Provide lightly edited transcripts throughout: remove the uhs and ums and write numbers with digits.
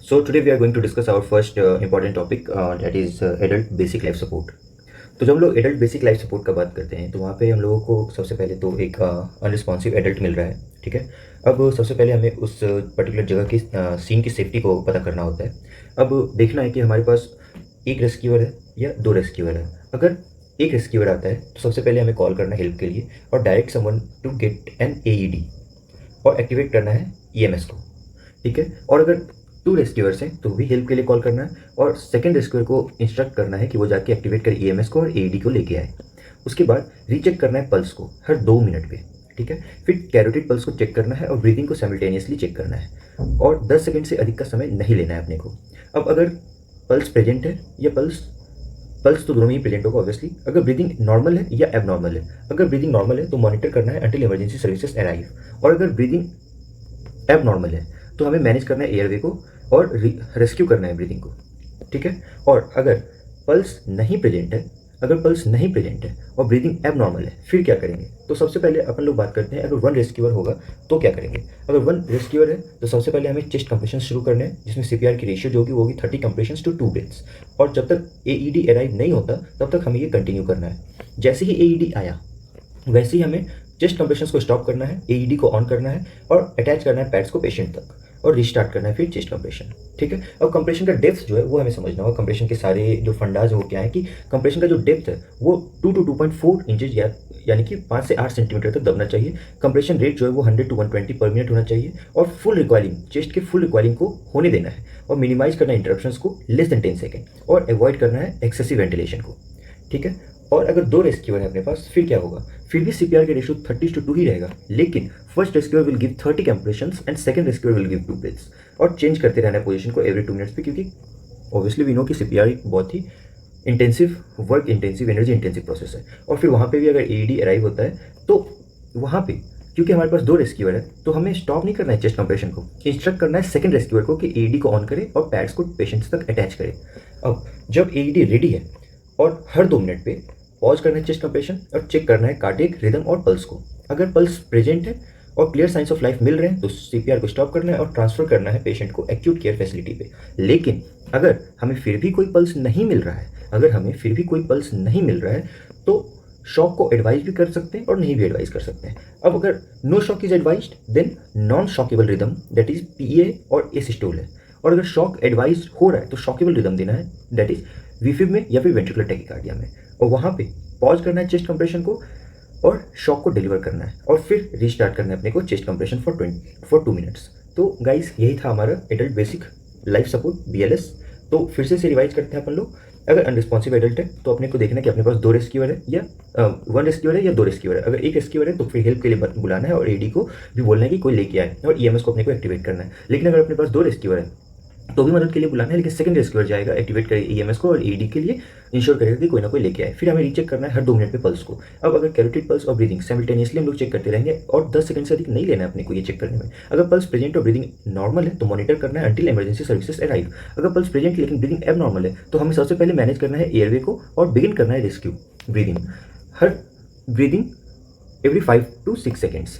So today we are going to discuss our first important topic that is adult basic life support. तो जब हम लोग adult basic life support का बात करते हैं तो वहाँ पे हम लोगों को सबसे पहले तो एक अनरिस्पॉन्सिव एडल्ट मिल रहा है, ठीक है। अब सबसे पहले हमें उस पर्टिकुलर जगह की सीन की सेफ्टी को पता करना होता है। अब देखना है कि हमारे पास एक रेस्क्यूअर है या दो रेस्क्यूअर है। अगर एक रेस्क्यूअर आता है तो सबसे पहले हमें कॉल करना है हेल्प के लिए और direct someone to get an AED और एक्टिवेट करना है EMS को, ठीक है। और अगर टू रेस्क्यूअर्स हैं तो भी हेल्प के लिए कॉल करना है और सेकंड रेस्क्यूअर को इंस्ट्रक्ट करना है कि वो जाके एक्टिवेट करे EMS को और AED को लेके आए। उसके बाद रीचेक करना है पल्स को हर 2 मिनट पे, ठीक है। फिर कैरोटिड पल्स को चेक करना है और ब्रीदिंग को साइमल्टेनियसली चेक करना है और 10 सेकंड से अधिक का समय नहीं लेना है अपने को। अब अगर पल्स प्रेजेंट है या पल्स तो दोनों ही प्रेजेंट होगा ऑब्वियसली। अगर ब्रीदिंग नॉर्मल है या एबनॉर्मल है, अगर ब्रीदिंग नॉर्मल है तो मॉनिटर करना है अंटिल इमरजेंसी सर्विसेज अराइव और अगर ब्रीदिंग एबनॉर्मल है तो हमें मैनेज करना है एयरवे को और रेस्क्यू करना है ब्रीदिंग को, ठीक है। और अगर पल्स नहीं प्रेजेंट है और ब्रीदिंग एबनॉर्मल है फिर क्या करेंगे? तो सबसे पहले अपन लोग बात करते हैं अगर वन रेस्क्यूअर होगा तो क्या करेंगे। अगर वन रेस्क्यूअर है तो सबसे पहले हमें चेस्ट कंप्रेशन शुरू करने हैं, जिसमें CPR की रेशियो जो होगी वो होगी 30 कंप्रेशन टू 2 ब्रेथ्स और जब तक AED अराइव नहीं होता तब तक हमें ये कंटिन्यू करना है। जैसे ही AED आया वैसे ही हमें चेस्ट कंप्रेशंस को स्टॉप करना है, AED को ऑन करना है और अटैच करना है पैड्स को पेशेंट तक और रिस्टार्ट करना है फिर चेस्ट कंप्रेशन, ठीक है। अब कंप्रेशन का डेप्थ जो है वो हमें समझना होगा। कंप्रेशन के सारे जो फंडाज है वो क्या है कि कंप्रेशन का जो डेप्थ है वो 2 to 2.4 इंचेज यानी कि 5 से 8 सेंटीमीटर तक दबना चाहिए। कंप्रेशन रेट जो है वो 100 to 120 पर मिनट होना चाहिए और फुल रिक्वायरिंग चेस्ट के फुल रिक्वायरिंग को होने देना है और मिनिमाइज करना है इंटरप्शंस को लेस देन 10 सेकेंड और अवॉइड करना है एक्सेसिव वेंटिलेशन को, ठीक है। और अगर दो रेस्क्यूअर है अपने पास फिर क्या होगा? फिर भी CPR का रेशियो 30:2 ही रहेगा, लेकिन first rescuer will give 30 compressions and second rescuer will give 2 breaths और चेंज करते रहना है पोजीशन को एवरी 2 मिनट्स पे, क्योंकि ऑब्वियसली वी नो कि CPR एक बहुत ही intensive work intensive energy intensive process है। और फिर वहाँ पे भी अगर AED अराइव होता है तो वहाँ पे क्योंकि हमारे पास दो रेस्क्यूअर है तो हमें स्टॉप नहीं करना है चेस्ट कंप्रेशन को, इंस्ट्रक्ट करना है सेकंड रेस्क्यूअर को कि AED को ऑन करे और पैड्स को पेशेंट्स तक अटैच करे। अब जब AED रेडी है और हर 2 मिनट पे पॉज करना है चेस्ट कंप्रेशन और चेक करना है कार्डियक रिदम और पल्स को। अगर पल्स प्रेजेंट है और क्लियर साइंस ऑफ लाइफ मिल रहे हैं तो CPR को स्टॉप करना है और ट्रांसफर करना है पेशेंट को एक्यूट केयर फैसिलिटी पे। लेकिन अगर हमें फिर भी कोई पल्स नहीं मिल रहा है तो शॉक को एडवाइज भी कर सकते हैं और नहीं भी एडवाइज कर सकते हैं। अब अगर no shock is advised then non shockable rhythm that is PA और एसिस्टोल है। और अगर शॉक एडवाइज हो रहा है तो शॉकेबल रिदम देना है दैट इज VFib में या फिर वेंट्रिकुलर टैकीकार्डिया में और वहाँ पे पॉज करना है चेस्ट कंप्रेशन को और शॉक को डिलीवर करना है और फिर रीस्टार्ट करना है अपने को चेस्ट कंप्रेशन फॉर 2 मिनट्स। तो गाइस यही था हमारा adult basic life support BLS। तो फिर से रिवाइज करते हैं अपन लोग। अगर अनरिस्पॉन्सिव एडल्ट है तो अपने को देखना है कि अपने पास दो रेस्क्यूअर है या वन रेस्क्यूअर है या दो रेस्क्यूअर है। अगर एक रेस्क्यूअर है तो फिर हेल्प के लिए बुलाना है और AED को भी बोलना है कि कोई लेके आए और EMS को अपने को एक्टिवेट करना है। लेकिन अगर अपने पास दो रेस्क्यूअर है तो भी मदद के लिए बुलाना है, लेकिन सेकंड रेस्क्यूअर जाएगा एक्टिवेट करेगा EMS को और AED के लिए इंश्योर करेगा कि कोई ना कोई लेके आए। फिर हमें रीचेक करना है हर 2 मिनट पे पल्स को। अब अगर कैरोटिड पल्स और ब्रीदिंग साइमल्टेनियसली हम लोग चेक करते रहेंगे और 10 सेकंड से अधिक नहीं लेना है अपने को ये चेक करने में। अगर पल्स प्रेजेंट और ब्रीदिंग नॉर्मल है तो मॉनिटर करना है अंटिल इमरजेंसी सर्विसेज अराइव। अगर पल्स प्रेजेंट लेकिन ब्रीदिंग एबनॉर्मल है तो हमें सबसे पहले मैनेज करना है एयरवे को और बिगिन करना है rescue breathing every 5 to 6 seconds.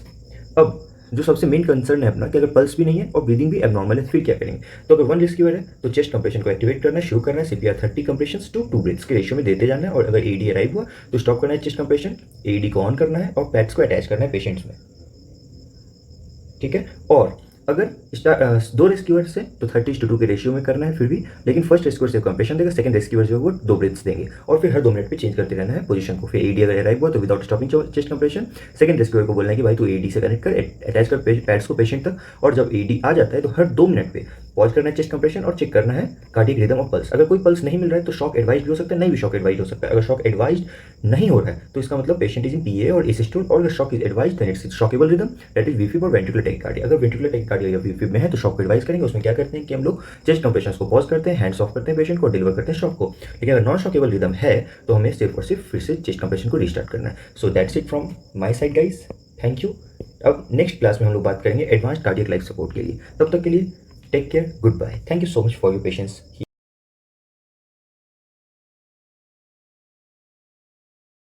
अब जो सबसे मेन कंसर्न है अपना कि अगर पल्स भी नहीं है और ब्रीदिंग भी एबनॉर्मल है फिर क्या करेंगे? तो अगर वन रेस्क्यूअर है तो चेस्ट कंप्रेशन को एक्टिवेट करना है, शुरू करना है CPR 30 कंप्रेशंस टू 2 ब्रेथ्स के रेशियो में देते जाना है और अगर AED अराइव हुआ तो स्टॉप करना है चेस्ट कंप्रेशन, AED को ऑन करना है और पैड्स को अटैच करना है पेशेंट्स में, ठीक है। और अगर दो रेस्क्यूअर्स से तो 30:2 के रेशियो में करना है फिर भी, लेकिन फर्स्ट रेस्क्यूअर से कंप्रेशन देगा, सेकंड रेस्क्यूअर जो है वो 2 ब्रेथ्स देंगे और फिर हर 2 मिनट पे चेंज करते रहना है पोजीशन को। फिर AED अगर अराइव हुआ तो without stopping chest compression second rescuer को बोलना है कि भाई तू AED से कनेक्ट कर, अटैच कर पैड्स को पेशेंट तक और जब AED आ जाता है तो हर 2 मिनट पे पॉज करना है चेस्ट कंप्रेशन और चेक करना है कार्डियक रिदम और पल्स। अगर कोई पल्स नहीं मिल रहा है तो शॉक एडवाइज भी हो सकता है, नहीं भी शॉक एडवाइज हो सकता है। अगर शॉक एडवाइज नहीं हो रहा है तो इसका मतलब पेशेंट इज इन PA और एसिस्टोल और अगर shock is advise then it's shockable rhythm that is VFib और वेंट्रिकुलर टैकीकार्डिया। अगर वेंट्रिकुलर टैकीकार्डिया या VFib में है तो शॉक को एडवाइज करेंगे। उसमें क्या करते हैं कि हम लोग चेस्ट कंप्रेशन को पॉज करते हैं, हैंड्स ऑफ करते हैं पेशेंट को, डिलीवर करते हैं शॉक को। लेकिन अगर नॉन शॉकेबल रिदम है तो हमें सिर्फ और सिर्फ फिर से चेस्ट कंप्रेशन को रीस्टार्ट करना है। So that's it from my side guys, thank you. अब नेक्स्ट क्लास में हम लोग बात करेंगे एडवांस कार्डियक लाइफ सपोर्ट के लिए। तब तक के लिए take care, good bye, thank you so much for your patience.